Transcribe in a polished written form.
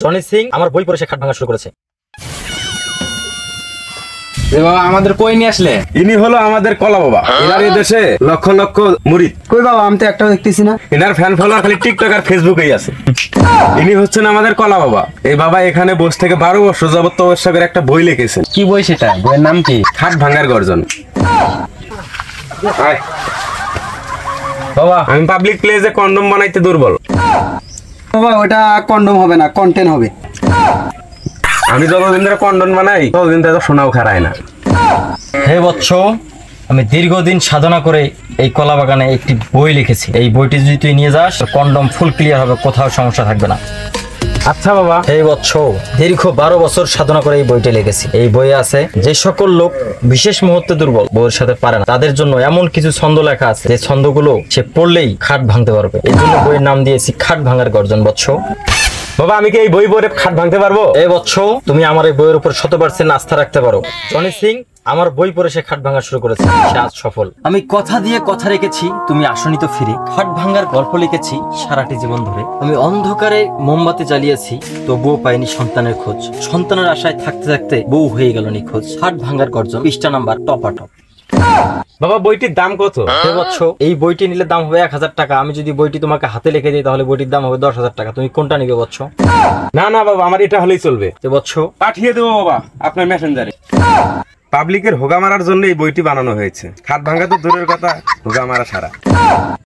Johnny Singh আমার বই পড়ে সে খাট ভাঙা শুরু করেছে। বাবা আমাদের কই নিয়ে আসলে? ইনি হলো আমাদের কলা বাবা। এনার এই দেশে লক্ষ লক্ষ মুরিদ। কই বাবা, আমি তো একটাও দেখতেছি না। এনার ফ্যান ফলোয়ার খালি টিকটক আর ফেসবুকেই আছে। ইনি হচ্ছেন আমাদের কলা বাবা। এই বাবা এখানে বসে থেকে 12 বছর যাবত তপস্যা করে একটা বই লিখেছেন। কি বই সেটা? বইয়ের নাম কি? খাট ভাঙার গর্জন। আয়। বাবা আমি পাবলিক প্লেসে কন্ডম বানাইতে দুর্বল। বাবা ওটা কন্ডম হবে না, কন্টেন্ট হবে। আমি যতদিন ধরে কন্ডম বানাই ততদিন ধরে সোনাও খারায় না। হে বৎস, আমি দীর্ঘদিন সাধনা করে এই কলা বাগানে একটি বই লিখেছি। এই বইটি যদি তুই নিয়ে যাস কন্ডম ফুল ক্লিয়ার হবে, কোথাও সমস্যা থাকবে না। আচ্ছা বাবা। হে বৎস, দীর্ঘ 12 বছর সাধনা করে এই বইটি লিখেছি। এই বইয়ে আছে যে সকল লোক বিশেষ মুহূর্তে দুর্বল, বইয়ের সাথে পারে না, তাদের জন্য এমন কিছু ছন্দ লেখা আছে যে ছন্দগুলো সে পড়লেই খাট ভাঙতে পারবে। এই জন্য বইয়ের নাম দিয়েছি খাট ভাঙার গর্জন। বৎস বাবা আমি কি এই বই পড়ে খাট ভাঙতে পারবো? এই বৎস, তুমি আমার এই বইয়ের উপর 100% আস্থা রাখতে পারো। জনি সিং আমার বই পড়ে সে খাট ভাঙা শুরু করেছে, সে আজ সফল। আমি কথা দিয়ে কথা রেখেছি, তুমি আসনি তো ফিরে। খাট ভাঙার গল্প লিখেছি সারাটি জীবন ধরে। আমি অন্ধকারে মোমবাতি জ্বালিয়েছি, তবুও পাইনি সন্তানের খোঁজ। সন্তানের আশায় থাকতে থাকতে বউ হয়ে গেল নিখোঁজ। খাট ভাঙার গর্জন, পৃষ্ঠা নাম্বার টপাটপ। বাবা বইটির দাম কত? হে বৎস, এই বইটি নিলে দাম হবে 1000 টাকা। আমি যদি বইটি তোমাকে হাতে লিখে দিই তাহলে বইটির দাম হবে 10,000 টাকা। তুমি কোনটা নিবে বৎস? না না বাবা, আমার এটা হলেই চলবে। হে বৎস, পাঠিয়ে দেবো বাবা আপনার মেসেঞ্জারে। পাবলিকের হোগা মারার জন্য এই বইটি বানানো হয়েছে। খাট ভাঙা তো দূরের কথা, হোগা মারা সারা।